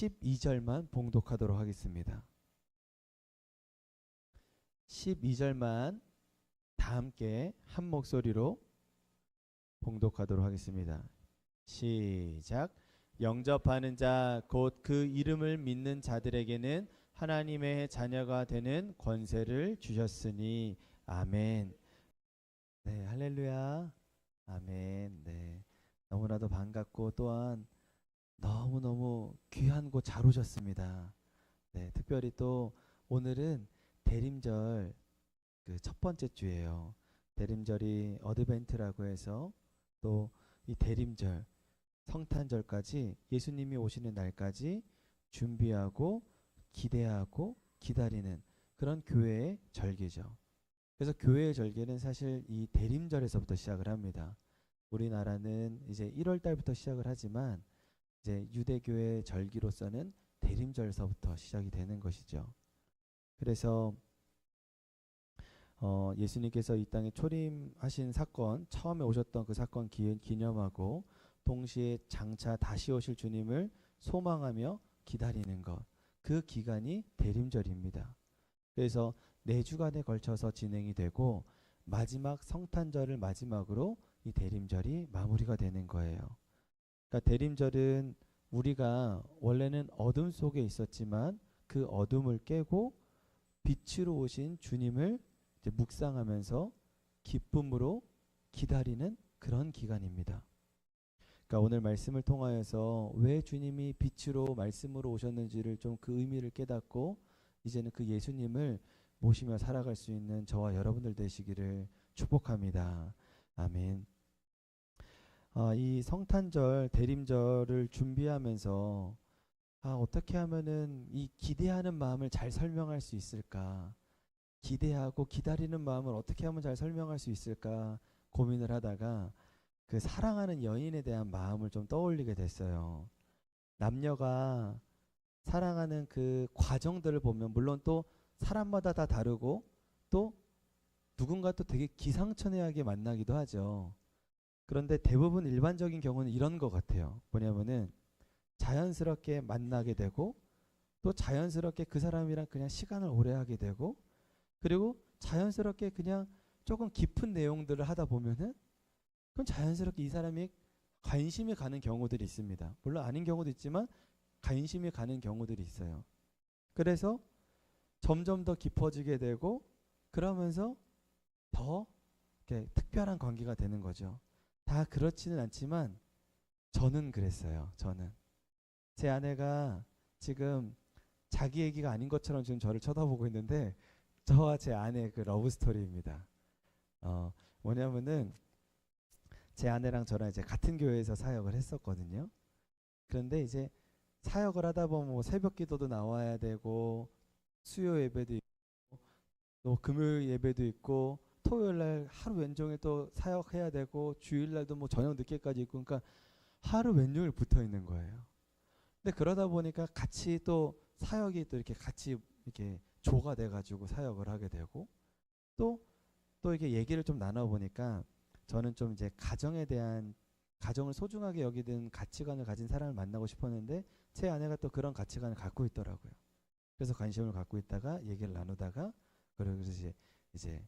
12절만 봉독하도록 하겠습니다. 12절만 다 함께 한 목소리로 봉독하도록 하겠습니다. 시작. 영접하는 자 곧 그 이름을 믿는 자들에게는 하나님의 자녀가 되는 권세를 주셨으니 아멘. 네, 할렐루야. 아멘. 네. 너무나도 반갑고 또한 너무너무 귀한 곳 잘 오셨습니다. 네, 특별히 또 오늘은 대림절 그 첫 번째 주예요. 대림절이 어드벤트라고 해서 또 이 대림절 성탄절까지 예수님이 오시는 날까지 준비하고 기대하고 기다리는 그런 교회의 절기죠. 그래서 교회의 절기는 사실 이 대림절에서부터 시작을 합니다. 우리나라는 이제 1월 달부터 시작을 하지만 이제 유대교의 절기로서는 대림절서부터 시작이 되는 것이죠. 그래서 예수님께서 이 땅에 초림하신 사건, 처음에 오셨던 그 사건 기념하고 동시에 장차 다시 오실 주님을 소망하며 기다리는 것, 그 기간이 대림절입니다. 그래서 4주간에 걸쳐서 진행이 되고 마지막 성탄절을 마지막으로 이 대림절이 마무리가 되는 거예요. 그러니까 대림절은 우리가 원래는 어둠 속에 있었지만 그 어둠을 깨고 빛으로 오신 주님을 이제 묵상하면서 기쁨으로 기다리는 그런 기간입니다. 그러니까 오늘 말씀을 통하여서 왜 주님이 빛으로 말씀으로 오셨는지를 좀 그 의미를 깨닫고 이제는 그 예수님을 모시며 살아갈 수 있는 저와 여러분들 되시기를 축복합니다. 아멘. 이 성탄절, 대림절을 준비하면서 어떻게 하면은 이 기대하는 마음을 잘 설명할 수 있을까? 기대하고 기다리는 마음을 어떻게 하면 잘 설명할 수 있을까 고민을 하다가 그 사랑하는 연인에 대한 마음을 좀 떠올리게 됐어요. 남녀가 사랑하는 그 과정들을 보면 물론 또 사람마다 다 다르고 또 누군가 또 되게 기상천외하게 만나기도 하죠. 그런데 대부분 일반적인 경우는 이런 것 같아요. 뭐냐면은 자연스럽게 만나게 되고 또 자연스럽게 그 사람이랑 그냥 시간을 오래 하게 되고 그리고 자연스럽게 그냥 조금 깊은 내용들을 하다 보면은 그럼 자연스럽게 이 사람이 관심이 가는 경우들이 있습니다. 물론 아닌 경우도 있지만 관심이 가는 경우들이 있어요. 그래서 점점 더 깊어지게 되고 그러면서 더 이렇게 특별한 관계가 되는 거죠. 다 그렇지는 않지만 저는 그랬어요. 저는 제 아내가 지금 자기 얘기가 아닌 것처럼 지금 저를 쳐다보고 있는데 저와 제 아내의 그 러브 스토리입니다. 뭐냐면은 제 아내랑 저랑 이제 같은 교회에서 사역을 했었거든요. 그런데 이제 사역을 하다 보면 뭐 새벽 기도도 나와야 되고 수요 예배도 있고 또 금요일 예배도 있고 토요일 날 하루 왼종일 또 사역해야 되고 주일 날도 뭐 저녁 늦게까지 있고 그러니까 하루 왼종일 붙어 있는 거예요. 근데 그러다 보니까 같이 또 사역이 또 이렇게 같이 이렇게 조가 돼 가지고 사역을 하게 되고 또 이렇게 얘기를 좀 나눠 보니까 저는 좀 이제 가정에 대한 가정을 소중하게 여기는 가치관을 가진 사람을 만나고 싶었는데 제 아내가 또 그런 가치관을 갖고 있더라고요. 그래서 관심을 갖고 있다가 얘기를 나누다가 그래서 이제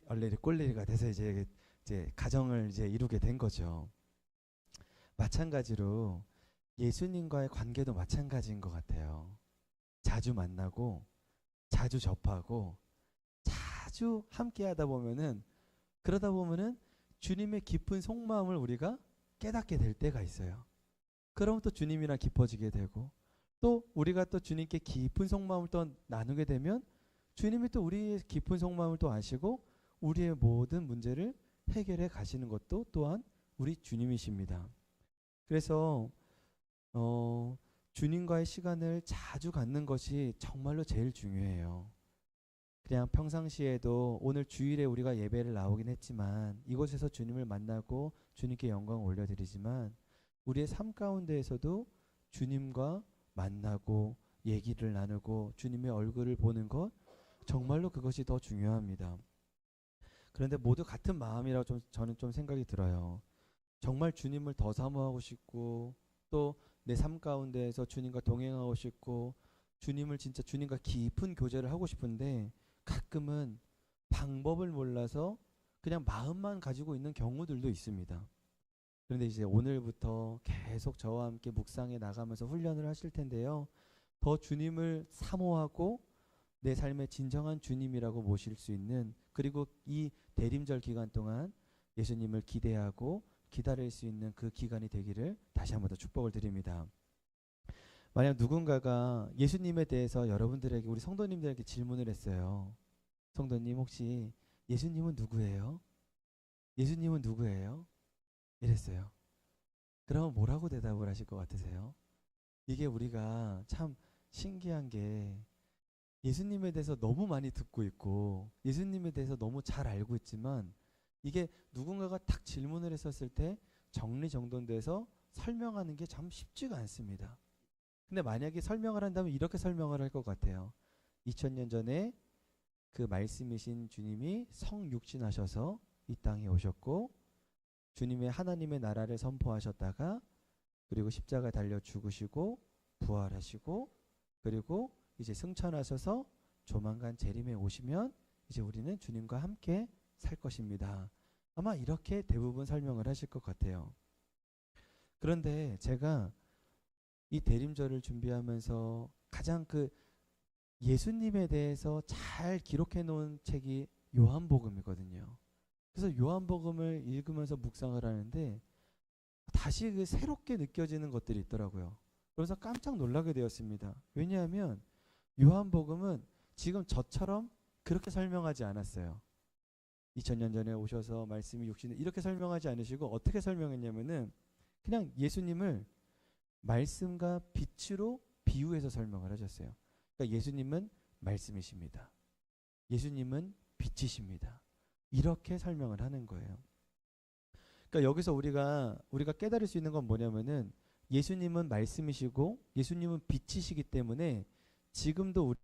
얼레리 꼴레리가 돼서 이제 가정을 이제 이루게 된 거죠. 마찬가지로 예수님과의 관계도 마찬가지인 것 같아요. 자주 만나고 자주 접하고 자주 함께 하다 보면은 그러다 보면은 주님의 깊은 속마음을 우리가 깨닫게 될 때가 있어요. 그러면 또 주님이랑 깊어지게 되고 또 우리가 또 주님께 깊은 속마음을 또 나누게 되면 주님이 또 우리의 깊은 속마음을 또 아시고 우리의 모든 문제를 해결해 가시는 것도 또한 우리 주님이십니다. 그래서 주님과의 시간을 자주 갖는 것이 정말로 제일 중요해요. 그냥 평상시에도 오늘 주일에 우리가 예배를 나오긴 했지만 이곳에서 주님을 만나고 주님께 영광을 올려드리지만 우리의 삶 가운데에서도 주님과 만나고 얘기를 나누고 주님의 얼굴을 보는 것 정말로 그것이 더 중요합니다. 그런데 모두 같은 마음이라고 저는 좀 생각이 들어요. 정말 주님을 더 사모하고 싶고 또 내 삶 가운데에서 주님과 동행하고 싶고 주님을 진짜 주님과 깊은 교제를 하고 싶은데 가끔은 방법을 몰라서 그냥 마음만 가지고 있는 경우들도 있습니다. 그런데 이제 오늘부터 계속 저와 함께 묵상해 나가면서 훈련을 하실 텐데요. 더 주님을 사모하고 내 삶의 진정한 주님이라고 모실 수 있는, 그리고 이 대림절 기간 동안 예수님을 기대하고 기다릴 수 있는 그 기간이 되기를 다시 한번 더 축복을 드립니다. 만약 누군가가 예수님에 대해서 여러분들에게, 우리 성도님들에게 질문을 했어요. 성도님, 혹시 예수님은 누구예요? 예수님은 누구예요? 이랬어요. 그러면 뭐라고 대답을 하실 것 같으세요? 이게 우리가 참 신기한 게, 예수님에 대해서 너무 많이 듣고 있고 예수님에 대해서 너무 잘 알고 있지만 이게 누군가가 딱 질문을 했었을 때 정리정돈돼서 설명하는 게 참 쉽지가 않습니다. 근데 만약에 설명을 한다면 이렇게 설명을 할 것 같아요. 2000년 전에 그 말씀이신 주님이 성육신하셔서 이 땅에 오셨고 주님의 하나님의 나라를 선포하셨다가 그리고 십자가 달려 죽으시고 부활하시고 그리고 이제 승천하셔서 조만간 재림에 오시면 이제 우리는 주님과 함께 살 것입니다. 아마 이렇게 대부분 설명을 하실 것 같아요. 그런데 제가 이 대림절을 준비하면서 가장 그 예수님에 대해서 잘 기록해 놓은 책이 요한복음이거든요. 그래서 요한복음을 읽으면서 묵상을 하는데 다시 그 새롭게 느껴지는 것들이 있더라고요. 그래서 깜짝 놀라게 되었습니다. 왜냐하면 요한복음은 지금 저처럼 그렇게 설명하지 않았어요. 2000년 전에 오셔서 말씀이 육신을 이렇게 설명하지 않으시고 어떻게 설명했냐면은 그냥 예수님을 말씀과 빛으로 비유해서 설명을 하셨어요. 그러니까 예수님은 말씀이십니다. 예수님은 빛이십니다. 이렇게 설명을 하는 거예요. 그러니까 여기서 우리가 깨달을 수 있는 건 뭐냐면은 예수님은 말씀이시고 예수님은 빛이시기 때문에 지금도 우리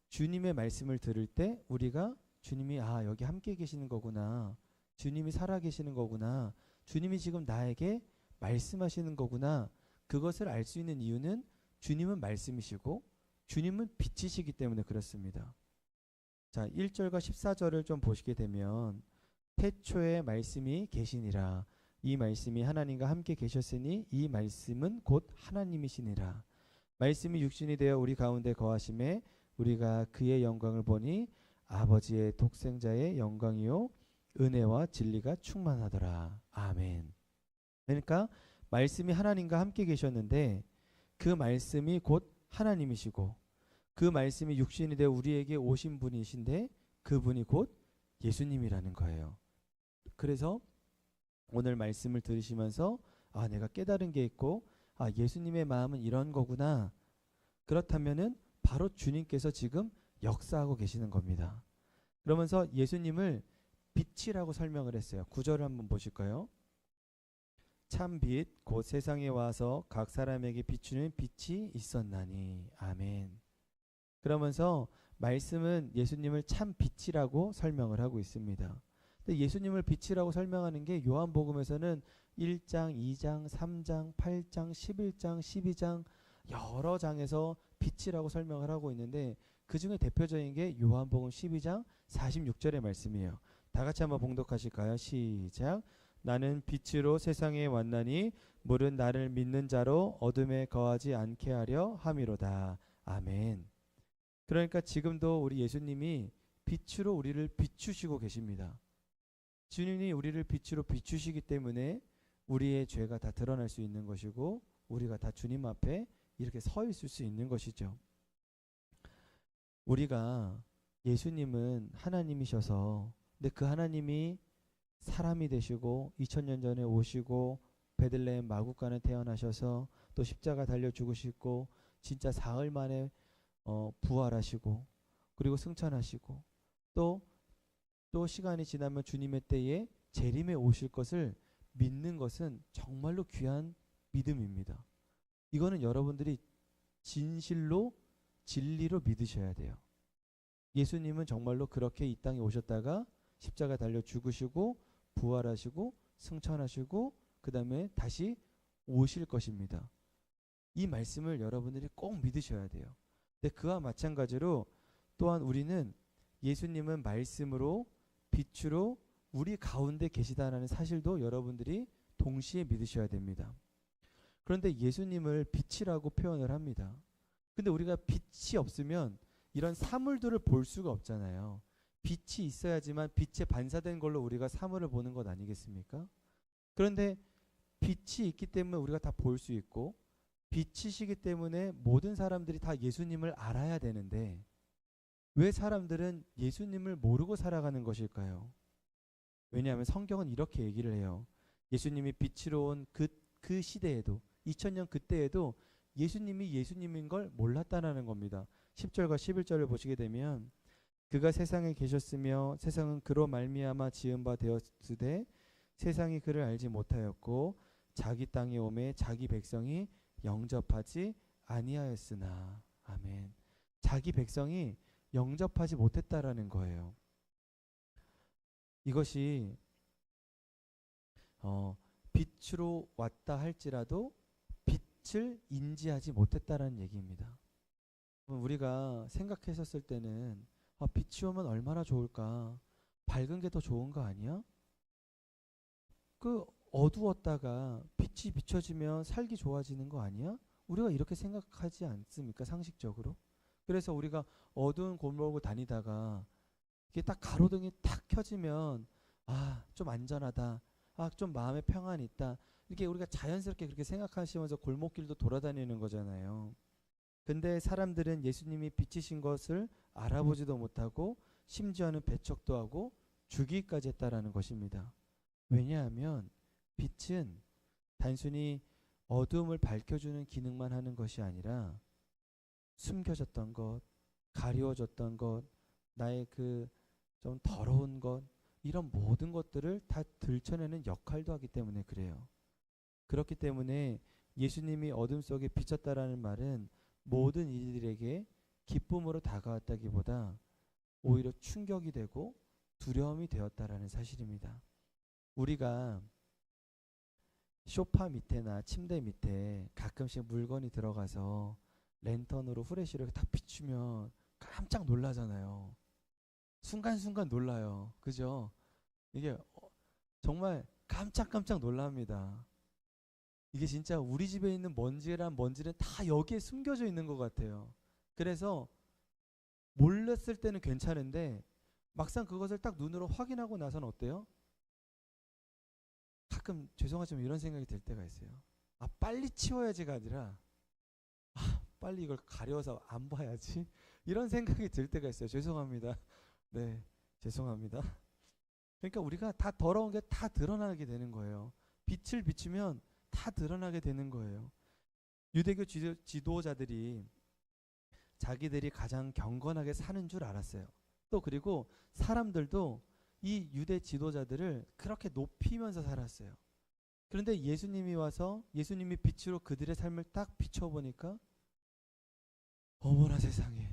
주님의 말씀을 들을 때 우리가 주님이 여기 함께 계시는 거구나. 주님이 살아 계시는 거구나. 주님이 지금 나에게 말씀하시는 거구나. 그것을 알 수 있는 이유는 주님은 말씀이시고 주님은 빛이시기 때문에 그렇습니다. 자, 1절과 14절을 좀 보시게 되면 태초에 말씀이 계시니라. 이 말씀이 하나님과 함께 계셨으니 이 말씀은 곧 하나님이시니라. 말씀이 육신이 되어 우리 가운데 거하심에 우리가 그의 영광을 보니 아버지의 독생자의 영광이요 은혜와 진리가 충만하더라. 아멘. 그러니까 말씀이 하나님과 함께 계셨는데 그 말씀이 곧 하나님이시고 그 말씀이 육신이 되어 우리에게 오신 분이신데 그분이 곧 예수님이라는 거예요. 그래서 오늘 말씀을 들으시면서 내가 깨달은 게 있고 예수님의 마음은 이런 거구나. 그렇다면은 바로 주님께서 지금 역사하고 계시는 겁니다. 그러면서 예수님을 빛이라고 설명을 했어요. 9절을 한번 보실까요? 참 빛 곧 세상에 와서 각 사람에게 비추는 빛이 있었나니. 아멘. 그러면서 말씀은 예수님을 참 빛이라고 설명을 하고 있습니다. 근데 예수님을 빛이라고 설명하는 게 요한복음에서는 1장, 2장, 3장, 8장, 11장, 12장 여러 장에서 빛이라고 설명을 하고 있는데 그 중에 대표적인 게 요한복음 12장 46절의 말씀이에요. 다 같이 한번 봉독하실까요? 시작. 나는 빛으로 세상에 왔나니 물은 나를 믿는 자로 어둠에 거하지 않게 하려 함이로다. 아멘. 그러니까 지금도 우리 예수님이 빛으로 우리를 비추시고 계십니다. 주님이 우리를 빛으로 비추시기 때문에 우리의 죄가 다 드러날 수 있는 것이고 우리가 다 주님 앞에 이렇게 서 있을 수 있는 것이죠. 우리가 예수님은 하나님이셔서 근데 그 하나님이 사람이 되시고 2000년 전에 오시고 베들레헴 마구간에 태어나셔서 또 십자가 달려 죽으시고 진짜 사흘 만에 부활하시고 그리고 승천하시고 또 시간이 지나면 주님의 때에 재림에 오실 것을 믿는 것은 정말로 귀한 믿음입니다. 이거는 여러분들이 진실로 진리로 믿으셔야 돼요. 예수님은 정말로 그렇게 이 땅에 오셨다가 십자가 달려 죽으시고 부활하시고 승천하시고 그 다음에 다시 오실 것입니다. 이 말씀을 여러분들이 꼭 믿으셔야 돼요. 근데 그와 마찬가지로 또한 우리는 예수님은 말씀으로 빛으로 우리 가운데 계시다라는 사실도 여러분들이 동시에 믿으셔야 됩니다. 그런데 예수님을 빛이라고 표현을 합니다. 근데 우리가 빛이 없으면 이런 사물들을 볼 수가 없잖아요. 빛이 있어야지만 빛에 반사된 걸로 우리가 사물을 보는 것 아니겠습니까? 그런데 빛이 있기 때문에 우리가 다 볼 수 있고 빛이시기 때문에 모든 사람들이 다 예수님을 알아야 되는데 왜 사람들은 예수님을 모르고 살아가는 것일까요? 왜냐하면 성경은 이렇게 얘기를 해요. 예수님이 빛으로 온 그 시대에도 2000년 그때에도 예수님이 예수님인 걸 몰랐다라는 겁니다. 10절과 11절을 보시게 되면 그가 세상에 계셨으며 세상은 그로 말미암아 지은 바 되었으되 세상이 그를 알지 못하였고 자기 땅에 오매 자기 백성이 영접하지 아니하였으나. 아멘. 자기 백성이 영접하지 못했다라는 거예요. 이것이 빛으로 왔다 할지라도 빛을 인지하지 못했다라는 얘기입니다. 우리가 생각했었을 때는 빛이 오면 얼마나 좋을까? 밝은 게 더 좋은 거 아니야? 그 어두웠다가 빛이 비춰지면 살기 좋아지는 거 아니야? 우리가 이렇게 생각하지 않습니까? 상식적으로. 그래서 우리가 어두운 골목을 다니다가 이게 딱 가로등이 탁 켜지면 좀 안전하다. 좀 마음에 평안이 있다. 이렇게 우리가 자연스럽게 그렇게 생각하시면서 골목길도 돌아다니는 거잖아요. 근데 사람들은 예수님이 빛이신 것을 알아보지도 못하고 심지어는 배척도 하고 죽이기까지 했다라는 것입니다. 왜냐하면 빛은 단순히 어둠을 밝혀주는 기능만 하는 것이 아니라 숨겨졌던 것, 가리워졌던 것, 나의 그 좀 더러운 것, 이런 모든 것들을 다 들춰내는 역할도 하기 때문에 그래요. 그렇기 때문에 예수님이 어둠 속에 비쳤다라는 말은 모든 이들에게 기쁨으로 다가왔다기보다 오히려 충격이 되고 두려움이 되었다라는 사실입니다. 우리가 소파 밑에나 침대 밑에 가끔씩 물건이 들어가서 랜턴으로 후레쉬를 딱 비추면 깜짝 놀라잖아요. 순간순간 놀라요. 그죠? 이게 정말 깜짝깜짝 놀랍니다. 이게 진짜 우리 집에 있는 먼지는 다 여기에 숨겨져 있는 것 같아요. 그래서 몰랐을 때는 괜찮은데 막상 그것을 딱 눈으로 확인하고 나서는 어때요? 가끔 죄송하지만 이런 생각이 들 때가 있어요. 빨리 치워야지가 아니라 빨리 이걸 가려서 안 봐야지 이런 생각이 들 때가 있어요. 죄송합니다. 네, 죄송합니다. 그러니까 우리가 다 더러운 게 다 드러나게 되는 거예요. 빛을 비추면 다 드러나게 되는 거예요. 유대교 지도자들이 자기들이 가장 경건하게 사는 줄 알았어요. 또 그리고 사람들도 이 유대 지도자들을 그렇게 높이면서 살았어요. 그런데 예수님이 와서 예수님이 빛으로 그들의 삶을 딱 비춰보니까 어머나 세상에,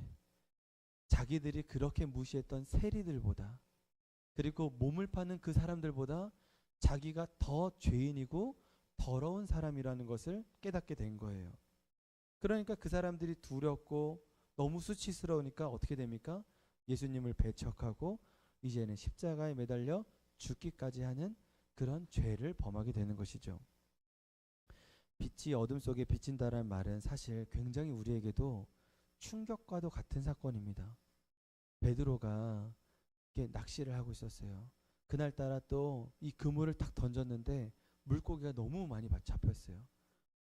자기들이 그렇게 무시했던 세리들보다 그리고 몸을 파는 그 사람들보다 자기가 더 죄인이고 더러운 사람이라는 것을 깨닫게 된 거예요. 그러니까 그 사람들이 두렵고 너무 수치스러우니까 어떻게 됩니까? 예수님을 배척하고 이제는 십자가에 매달려 죽기까지 하는 그런 죄를 범하게 되는 것이죠. 빛이 어둠 속에 비친다라는 말은 사실 굉장히 우리에게도 충격과도 같은 사건입니다. 베드로가 이렇게 낚시를 하고 있었어요. 그날따라 또 이 그물을 딱 던졌는데 물고기가 너무 많이 잡혔어요.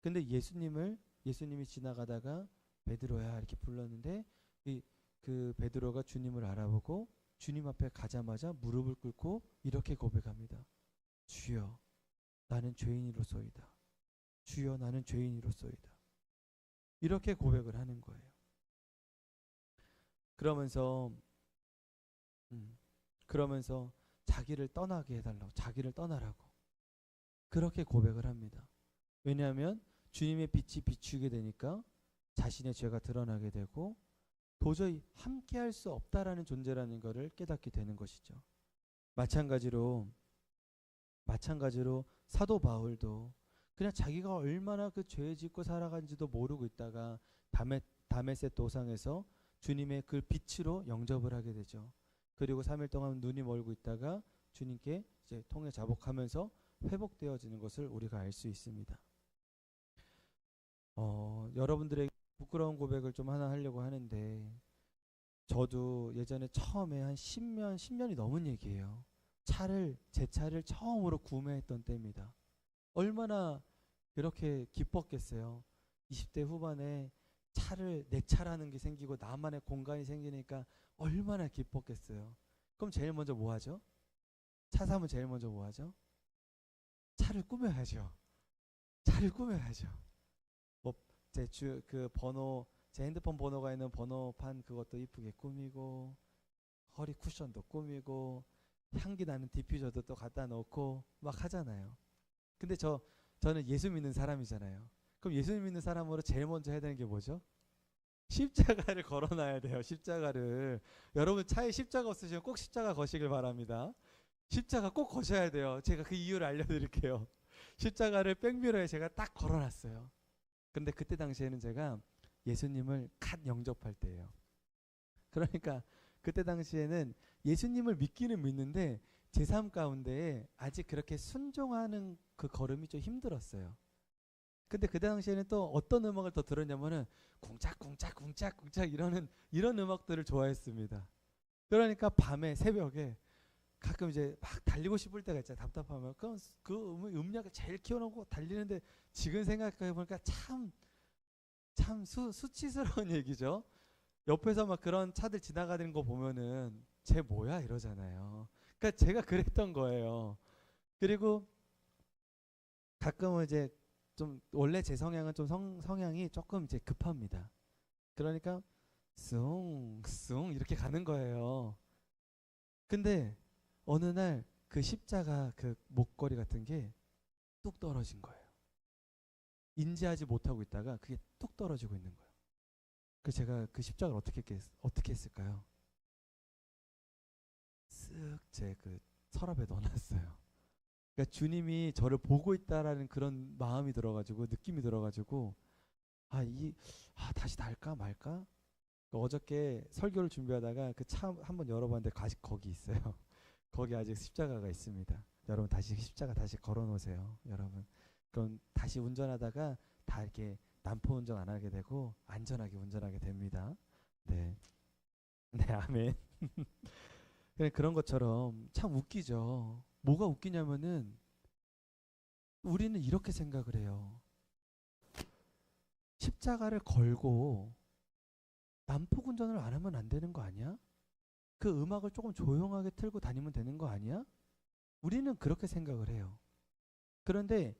근데 예수님이 지나가다가 베드로야 이렇게 불렀는데 그 베드로가 주님을 알아보고 주님 앞에 가자마자 무릎을 꿇고 이렇게 고백합니다. 주여, 나는 죄인이로소이다. 주여, 나는 죄인이로소이다. 이렇게 고백을 하는 거예요. 그러면서 자기를 떠나게 해달라고, 자기를 떠나라고 그렇게 고백을 합니다. 왜냐하면 주님의 빛이 비추게 되니까 자신의 죄가 드러나게 되고 도저히 함께할 수 없다라는 존재라는 것을 깨닫게 되는 것이죠. 마찬가지로 사도 바울도 그냥 자기가 얼마나 그 죄 짓고 살아간지도 모르고 있다가 다메섹 도상에서 주님의 그 빛으로 영접을 하게 되죠. 그리고 3일 동안 눈이 멀고 있다가 주님께 이제 통해 자복하면서 회복되어지는 것을 우리가 알 수 있습니다. 여러분들에게 부끄러운 고백을 좀 하나 하려고 하는데, 저도 예전에 처음에 한 10년이 넘은 얘기예요. 제 차를 처음으로 구매했던 때입니다. 얼마나 그렇게 기뻤겠어요. 20대 후반에 내 차라는 게 생기고 나만의 공간이 생기니까 얼마나 기뻤겠어요. 그럼 제일 먼저 뭐 하죠? 차 사면 제일 먼저 뭐 하죠? 차를 꾸며야죠. 차를 꾸며야죠. 뭐 제 핸드폰 번호가 있는 번호판 그것도 이쁘게 꾸미고, 허리 쿠션도 꾸미고, 향기 나는 디퓨저도 또 갖다 놓고 막 하잖아요. 근데 저는 예수 믿는 사람이잖아요. 그럼 예수 믿는 사람으로 제일 먼저 해야 되는 게 뭐죠? 십자가를 걸어놔야 돼요. 십자가를. 여러분 차에 십자가 없으시면 꼭 십자가 거시길 바랍니다. 십자가 꼭 거셔야 돼요. 제가 그 이유를 알려드릴게요. 십자가를 백미러에 제가 딱 걸어놨어요. 근데 그때 당시에는 제가 예수님을 갓 영접할 때예요. 그러니까 그때 당시에는 예수님을 믿기는 믿는데 제 삶 가운데에 아직 그렇게 순종하는 그 걸음이 좀 힘들었어요. 근데 그 당시에는 또 어떤 음악을 더 들었냐면은 쿵짝쿵짝쿵짝쿵짝 이런 음악들을 좋아했습니다. 그러니까 밤에 새벽에 가끔 이제 막 달리고 싶을 때가 있잖아요. 답답하면 그 음량을 제일 키워놓고 달리는데, 지금 생각해 보니까 참 수치스러운 얘기죠. 옆에서 막 그런 차들 지나가는 거 보면은 쟤 뭐야 이러잖아요. 그러니까 제가 그랬던 거예요. 그리고 가끔은 이제 좀 원래 제 성향은 좀 성향이 조금 이제 급합니다. 그러니까 숭숭 이렇게 가는 거예요. 근데 어느 날 그 십자가 그 목걸이 같은 게 뚝 떨어진 거예요. 인지하지 못하고 있다가 그게 뚝 떨어지고 있는 거예요. 그래서 제가 그 십자가를 어떻게 했을까요? 쓱 제 그 서랍에 넣어놨어요. 그러니까 주님이 저를 보고 있다라는 그런 마음이 들어가지고, 느낌이 들어가지고, 다시 달까 말까? 어저께 설교를 준비하다가 그 차 한번 열어봤는데 아직 거기 있어요. 거기 아직 십자가가 있습니다. 여러분 다시 십자가 다시 걸어놓으세요. 여러분. 그럼 다시 운전하다가 다 이렇게 난포 운전 안 하게 되고 안전하게 운전하게 됩니다. 네, 네, 아멘. 그런 것처럼 참 웃기죠. 뭐가 웃기냐면은 우리는 이렇게 생각을 해요. 십자가를 걸고 난폭 운전을 안 하면 안 되는 거 아니야? 그 음악을 조금 조용하게 틀고 다니면 되는 거 아니야? 우리는 그렇게 생각을 해요. 그런데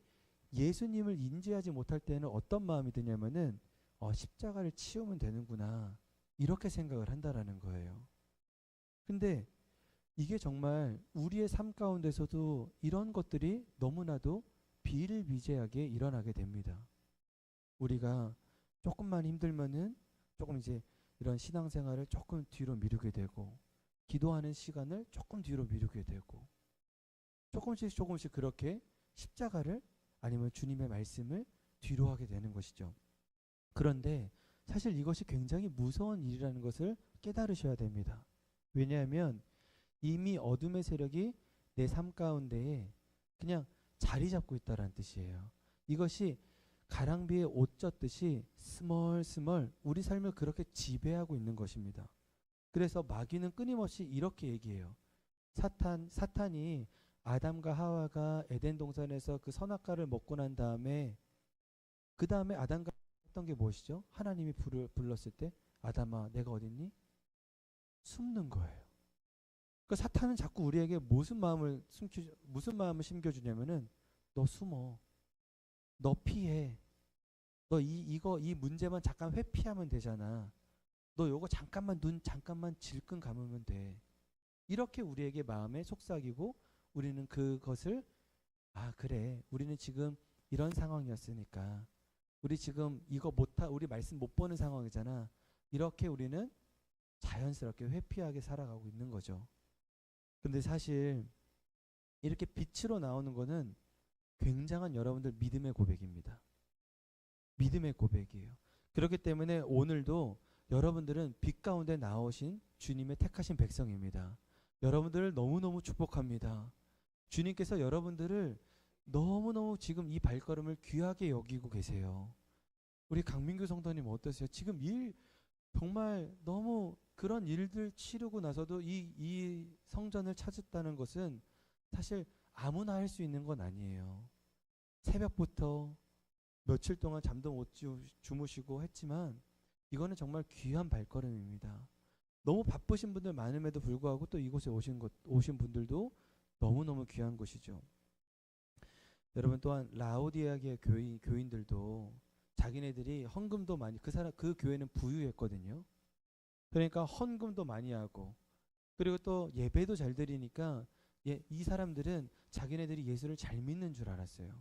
예수님을 인지하지 못할 때는 어떤 마음이 드냐면은 십자가를 치우면 되는구나 이렇게 생각을 한다라는 거예요. 근데 이게 정말 우리의 삶 가운데서도 이런 것들이 너무나도 비일비재하게 일어나게 됩니다. 우리가 조금만 힘들면은 조금 이제 이런 신앙생활을 조금 뒤로 미루게 되고, 기도하는 시간을 조금 뒤로 미루게 되고, 조금씩 그렇게 십자가를 아니면 주님의 말씀을 뒤로 하게 되는 것이죠. 그런데 사실 이것이 굉장히 무서운 일이라는 것을 깨달으셔야 됩니다. 왜냐하면 이미 어둠의 세력이 내 삶 가운데에 그냥 자리 잡고 있다는 뜻이에요. 이것이 가랑비에 옷 젖듯이 스멀스멀 우리 삶을 그렇게 지배하고 있는 것입니다. 그래서 마귀는 끊임없이 이렇게 얘기해요. 사탄이 아담과 하와가 에덴 동산에서 그 선악과를 먹고 난 다음에, 그 다음에 아담과 했던 게 무엇이죠? 하나님이 불렀을 때 아담아 내가 어딨니? 숨는 거예요. 그 사탄은 자꾸 우리에게 무슨 마음을 심겨주냐면은 너 숨어, 너 피해, 너 이 문제만 잠깐 회피하면 되잖아, 너 요거 눈 잠깐만 질끈 감으면 돼, 이렇게 우리에게 마음에 속삭이고, 우리는 그것을 그래 우리는 지금 이런 상황이었으니까, 우리 지금 우리 말씀 못 보는 상황이잖아, 이렇게 우리는 자연스럽게 회피하게 살아가고 있는 거죠. 근데 사실 이렇게 빛으로 나오는 거는 굉장한 여러분들 믿음의 고백입니다. 믿음의 고백이에요. 그렇기 때문에 오늘도 여러분들은 빛 가운데 나오신 주님의 택하신 백성입니다. 여러분들을 너무너무 축복합니다. 주님께서 여러분들을 너무너무 지금 이 발걸음을 귀하게 여기고 계세요. 우리 강민규 성도님 어떠세요? 지금 정말 너무 그런 일들 치르고 나서도 이 성전을 찾았다는 것은 사실 아무나 할 수 있는 건 아니에요. 새벽부터 며칠 동안 잠도 못 주무시고 했지만 이거는 정말 귀한 발걸음입니다. 너무 바쁘신 분들 많음에도 불구하고 또 이곳에 오신 분들도 너무너무 귀한 곳이죠. 여러분 또한 라오디아의 교인들도 자기네들이 헌금도 많이 그 교회는 부유했거든요. 그러니까 헌금도 많이 하고 그리고 또 예배도 잘 드리니까 이 사람들은 자기네들이 예수를 잘 믿는 줄 알았어요.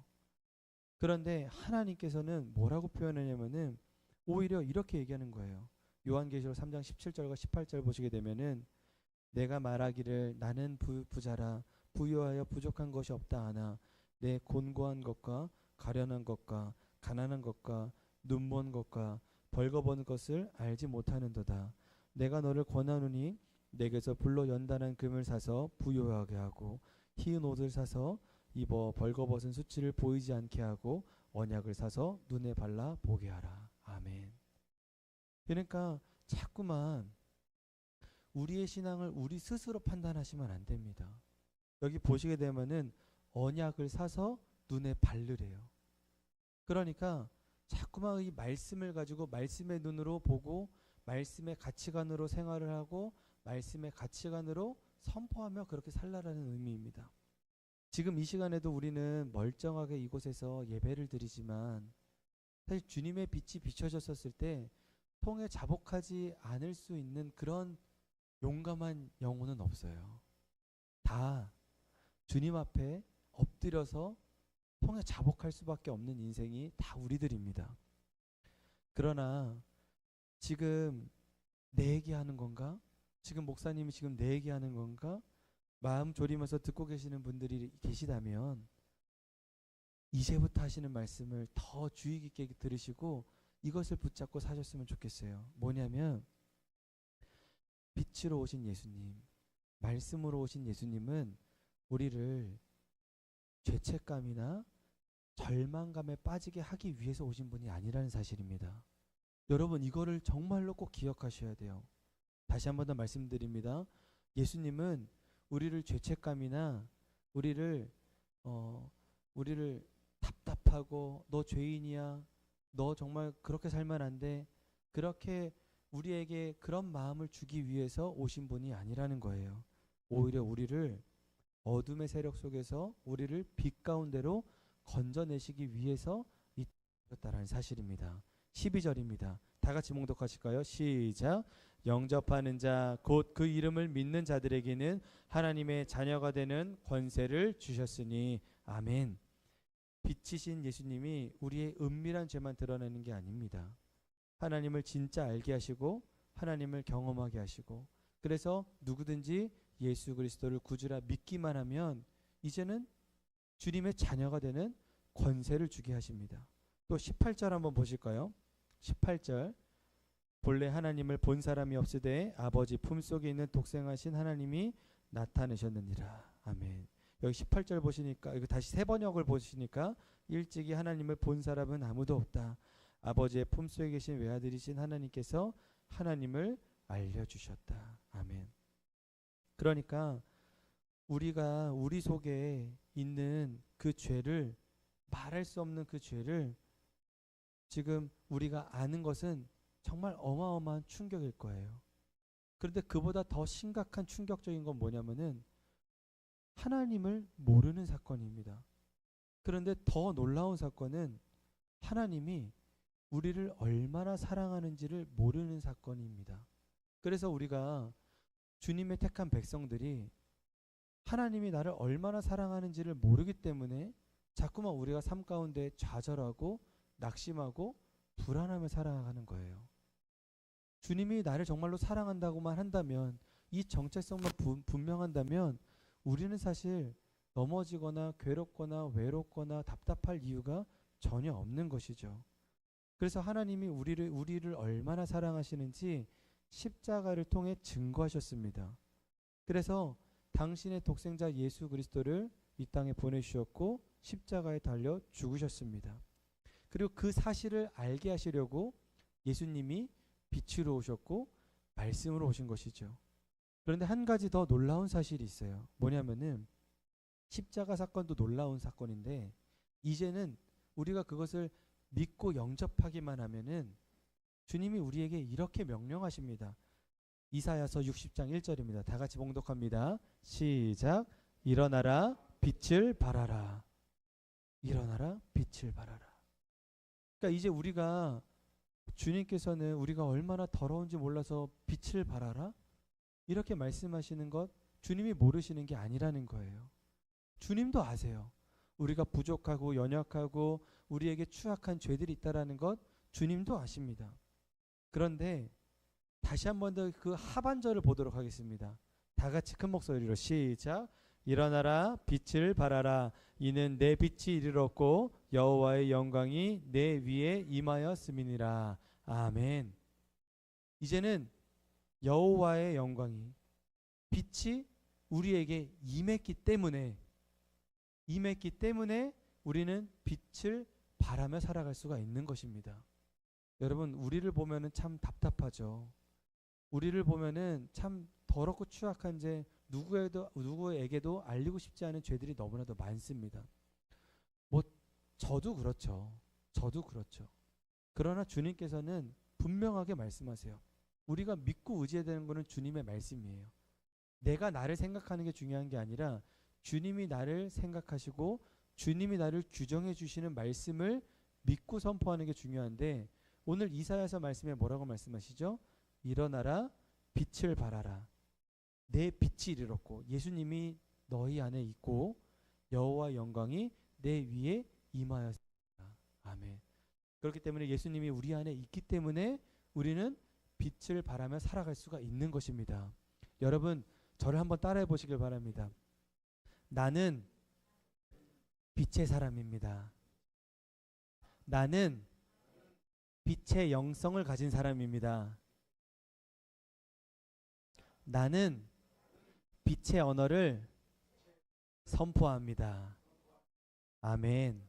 그런데 하나님께서는 뭐라고 표현하냐면은 오히려 이렇게 얘기하는 거예요. 요한계시록 3장 17절과 18절 보시게 되면은 내가 말하기를 나는 부자라 부유하여 부족한 것이 없다 하나 내 곤고한 것과 가련한 것과 가난한 것과 눈먼 것과 벌거벗은 것을 알지 못하는도다. 내가 너를 권하노니 내게서 불로 연단한 금을 사서 부유하게 하고 희은 옷을 사서 입어 벌거벗은 수치를 보이지 않게 하고 언약을 사서 눈에 발라 보게 하라. 아멘. 그러니까 자꾸만 우리의 신앙을 우리 스스로 판단하시면 안 됩니다. 여기 보시게 되면은 언약을 사서 눈에 바르래요. 그러니까 자꾸만 이 말씀을 가지고 말씀의 눈으로 보고 말씀의 가치관으로 생활을 하고 말씀의 가치관으로 선포하며 그렇게 살라라는 의미입니다. 지금 이 시간에도 우리는 멀쩡하게 이곳에서 예배를 드리지만 사실 주님의 빛이 비춰졌었을 때 통에 자복하지 않을 수 있는 그런 용감한 영혼은 없어요. 다 주님 앞에 엎드려서 통에 자복할 수밖에 없는 인생이 다 우리들입니다. 그러나 지금 내 얘기하는 건가? 지금 목사님이 지금 내 얘기하는 건가? 마음 졸이면서 듣고 계시는 분들이 계시다면 이제부터 하시는 말씀을 더 주의 깊게 들으시고 이것을 붙잡고 사셨으면 좋겠어요. 뭐냐면 빛으로 오신 예수님, 말씀으로 오신 예수님은 우리를 죄책감이나 절망감에 빠지게 하기 위해서 오신 분이 아니라는 사실입니다. 여러분 이거를 정말로 꼭 기억하셔야 돼요. 다시 한 번 더 말씀드립니다. 예수님은 우리를 죄책감이나 우리를 답답하고 너 죄인이야, 너 정말 그렇게 살면 안 돼, 그렇게 우리에게 그런 마음을 주기 위해서 오신 분이 아니라는 거예요. 오히려 우리를 어둠의 세력 속에서 우리를 빛 가운데로 건져내시기 위해서 있다라는 사실입니다. 12절입니다. 다 같이 봉독하실까요? 시작. 영접하는 자 곧 그 이름을 믿는 자들에게는 하나님의 자녀가 되는 권세를 주셨으니 아멘. 빛이신 예수님이 우리의 은밀한 죄만 드러내는 게 아닙니다. 하나님을 진짜 알게 하시고 하나님을 경험하게 하시고 그래서 누구든지 예수 그리스도를 구주라 믿기만 하면 이제는 주님의 자녀가 되는 권세를 주게 하십니다. 또 18절 한번 보실까요? 18절. 본래 하나님을 본 사람이 없으되 아버지 품속에 있는 독생하신 하나님이 나타내셨느니라. 아멘. 여기 18절 보시니까 이거 다시 세 번역을 보시니까 일찍이 하나님을 본 사람은 아무도 없다. 아버지의 품속에 계신 외아들이신 하나님께서 하나님을 알려주셨다. 아멘. 그러니까 우리가 우리 속에 있는 그 죄를 말할 수 없는 그 죄를 지금 우리가 아는 것은 정말 어마어마한 충격일 거예요. 그런데 그보다 더 심각한 충격적인 건 뭐냐면은 하나님을 모르는 사건입니다. 그런데 더 놀라운 사건은 하나님이 우리를 얼마나 사랑하는지를 모르는 사건입니다. 그래서 우리가 주님의 택한 백성들이 하나님이 나를 얼마나 사랑하는지를 모르기 때문에 자꾸만 우리가 삶 가운데 좌절하고 낙심하고 불안하며 살아가는 거예요. 주님이 나를 정말로 사랑한다고만 한다면 이 정체성만 분명한다면 우리는 사실 넘어지거나 괴롭거나 외롭거나 답답할 이유가 전혀 없는 것이죠. 그래서 하나님이 우리를 얼마나 사랑하시는지 십자가를 통해 증거하셨습니다. 그래서 당신의 독생자 예수 그리스도를 이 땅에 보내주셨고 십자가에 달려 죽으셨습니다. 그리고 그 사실을 알게 하시려고 예수님이 빛으로 오셨고 말씀으로 오신 것이죠. 그런데 한 가지 더 놀라운 사실이 있어요. 뭐냐면은 십자가 사건도 놀라운 사건인데 이제는 우리가 그것을 믿고 영접하기만 하면은 주님이 우리에게 이렇게 명령하십니다. 이사야서 60장 1절입니다. 다 같이 봉독합니다. 시작. 일어나라 빛을 발하라. 일어나라 빛을 발하라. 그러니까 이제 우리가 주님께서는 우리가 얼마나 더러운지 몰라서 빛을 발하라? 이렇게 말씀하시는 것 주님이 모르시는 게 아니라는 거예요. 주님도 아세요. 우리가 부족하고 연약하고 우리에게 추악한 죄들이 있다라는 것 주님도 아십니다. 그런데 다시 한 번 더 그 하반절을 보도록 하겠습니다. 다 같이 큰 목소리로 시작. 일어나라 빛을 발하라. 이는 내 빛이 이르렀고 여호와의 영광이 내 위에 임하였음이니라. 아멘. 이제는 여호와의 영광이 빛이 우리에게 임했기 때문에 우리는 빛을 발하며 살아갈 수가 있는 것입니다. 여러분 우리를 보면은 참 답답하죠. 우리를 보면은 참 더럽고 추악한 죄 누구에게도 알리고 싶지 않은 죄들이 너무나도 많습니다. 뭐 저도 그렇죠. 그러나 주님께서는 분명하게 말씀하세요. 우리가 믿고 의지해야 되는 것은 주님의 말씀이에요. 내가 나를 생각하는 게 중요한 게 아니라 주님이 나를 생각하시고 주님이 나를 규정해 주시는 말씀을 믿고 선포하는 게 중요한데 오늘 이사야서 말씀에 뭐라고 말씀하시죠? 일어나라 빛을 발하라. 내 빛이 이르렀고 예수님이 너희 안에 있고 여호와 영광이 내 위에 임하였습니다. 아멘. 그렇기 때문에 예수님이 우리 안에 있기 때문에 우리는 빛을 발하며 살아갈 수가 있는 것입니다. 여러분 저를 한번 따라해 보시길 바랍니다. 나는 빛의 사람입니다. 나는 빛의 영성을 가진 사람입니다. 나는 빛의 언어를 선포합니다. 아멘.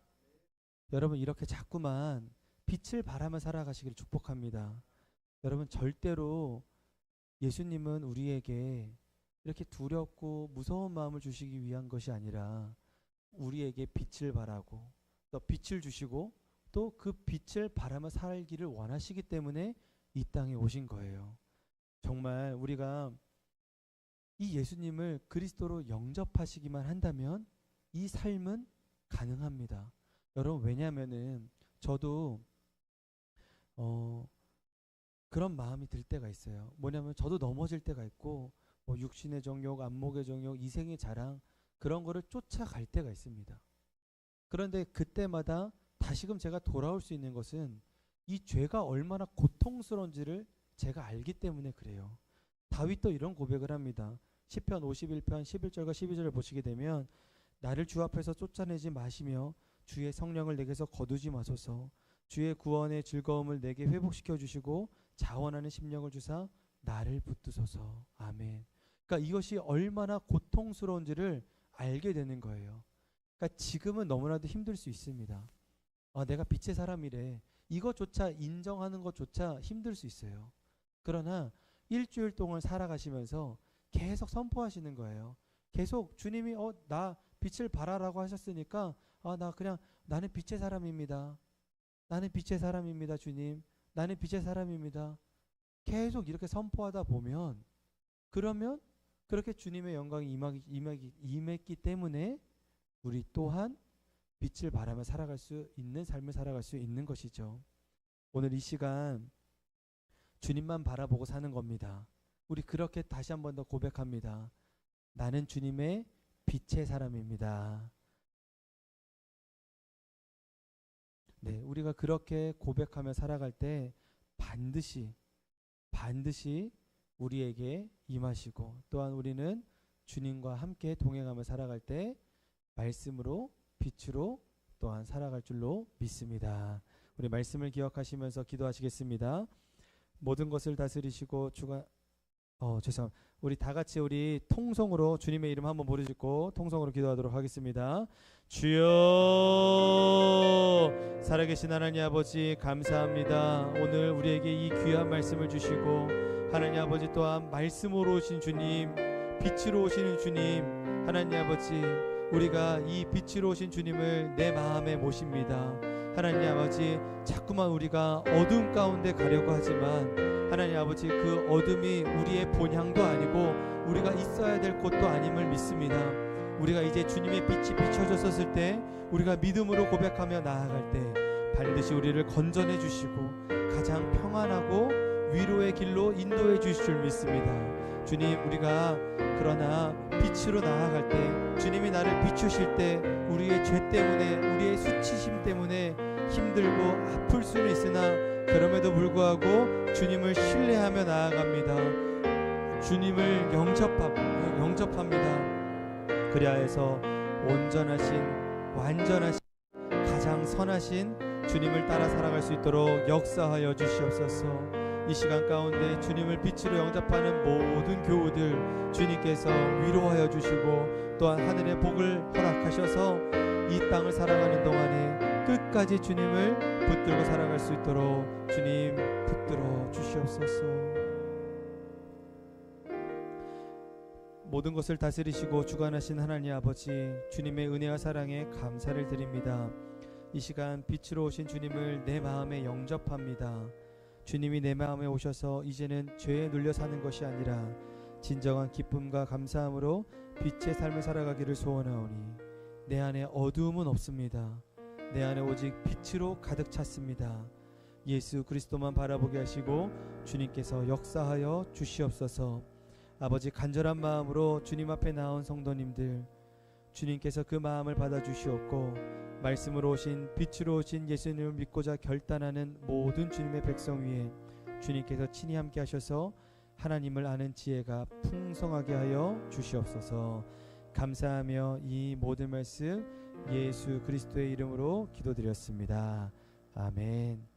여러분 이렇게 자꾸만 빛을 발하며 살아가시기를 축복합니다. 여러분 절대로 예수님은 우리에게 이렇게 두렵고 무서운 마음을 주시기 위한 것이 아니라 우리에게 빛을 발하고 또 빛을 주시고 또 그 빛을 발하며 살기를 원하시기 때문에 이 땅에 오신 거예요. 정말 우리가 이 예수님을 그리스도로 영접하시기만 한다면 이 삶은 가능합니다. 여러분 왜냐하면은 저도 그런 마음이 들 때가 있어요. 뭐냐면 저도 넘어질 때가 있고 뭐 육신의 정욕, 안목의 정욕, 이생의 자랑 그런 거를 쫓아갈 때가 있습니다. 그런데 그때마다 다시금 제가 돌아올 수 있는 것은 이 죄가 얼마나 고통스러운지를 제가 알기 때문에 그래요. 다윗도 이런 고백을 합니다. 시편 51편 11절과 12절을 보시게 되면 나를 주 앞에서 쫓아내지 마시며 주의 성령을 내게서 거두지 마소서. 주의 구원의 즐거움을 내게 회복시켜 주시고 자원하는 심령을 주사 나를 붙드소서. 아멘. 그러니까 이것이 얼마나 고통스러운지를 알게 되는 거예요. 그러니까 지금은 너무나도 힘들 수 있습니다. 내가 빛의 사람이래. 이것조차 인정하는 것조차 힘들 수 있어요. 그러나 일주일 동안 살아가시면서 계속 선포하시는 거예요. 계속 주님이 나 빛을 발하라고 하셨으니까 나는 빛의 사람입니다. 나는 빛의 사람입니다. 주님. 나는 빛의 사람입니다. 계속 이렇게 선포하다 보면 그러면 그렇게 주님의 영광이 임했기 때문에 우리 또한 빛을 발하며 살아갈 수 있는 삶을 살아갈 수 있는 것이죠. 오늘 이 시간 주님만 바라보고 사는 겁니다. 우리 그렇게 다시 한 번 더 고백합니다. 나는 주님의 빛의 사람입니다. 네, 우리가 그렇게 고백하며 살아갈 때 반드시 우리에게 임하시고 또한 우리는 주님과 함께 동행하며 살아갈 때 말씀으로 빛으로 또한 살아갈 줄로 믿습니다. 우리 말씀을 기억하시면서 기도하시겠습니다. 모든 것을 다스리시고 죄송합니다. 우리 다 같이 우리 통성으로 주님의 이름 한번 부르짖고 통성으로 기도하도록 하겠습니다. 주여, 살아계신 하나님 아버지 감사합니다. 오늘 우리에게 이 귀한 말씀을 주시고 하나님 아버지 또한 말씀으로 오신 주님, 빛으로 오시는 주님, 하나님 아버지 우리가 이 빛으로 오신 주님을 내 마음에 모십니다. 하나님 아버지 자꾸만 우리가 어두움 가운데 가려고 하지만 하나님 아버지 그 어둠이 우리의 본향도 아니고 우리가 있어야 될 곳도 아님을 믿습니다. 우리가 이제 주님의 빛이 비춰졌었을 때 우리가 믿음으로 고백하며 나아갈 때 반드시 우리를 건져내 주시고 가장 평안하고 위로의 길로 인도해 주실 줄 믿습니다. 주님, 우리가 그러나 빛으로 나아갈 때 주님이 나를 비추실 때 우리의 죄 때문에 우리의 수치심 때문에 힘들고 아플 수는 있으나 그럼에도 불구하고 주님을 신뢰하며 나아갑니다. 주님을 영접합니다. 그리하 해서 온전하신 완전하신 가장 선하신 주님을 따라 살아갈 수 있도록 역사하여 주시옵소서. 이 시간 가운데 주님을 빛으로 영접하는 모든 교우들 주님께서 위로하여 주시고 또한 하늘의 복을 허락하셔서 이 땅을 살아가는 동안에 끝까지 주님을 붙들고 살아갈 수 있도록 주님 붙들어 주시옵소서. 모든 것을 다스리시고 주관하신 하나님 아버지, 주님의 은혜와 사랑에 감사를 드립니다. 이 시간 빛으로 오신 주님을 내 마음에 영접합니다. 주님이 내 마음에 오셔서 이제는 죄에 눌려 사는 것이 아니라 진정한 기쁨과 감사함으로 빛의 삶을 살아가기를 소원하오니 내 안에 어두움은 없습니다. 내 안에 오직 빛으로 가득 찼습니다. 예수 그리스도만 바라보게 하시고 주님께서 역사하여 주시옵소서. 아버지, 간절한 마음으로 주님 앞에 나온 성도님들 주님께서 그 마음을 받아주시옵고 말씀으로 오신 빛으로 오신 예수님을 믿고자 결단하는 모든 주님의 백성 위에 주님께서 친히 함께 하셔서 하나님을 아는 지혜가 풍성하게 하여 주시옵소서. 감사하며 이 모든 말씀 예수 그리스도의 이름으로 기도드렸습니다. 아멘.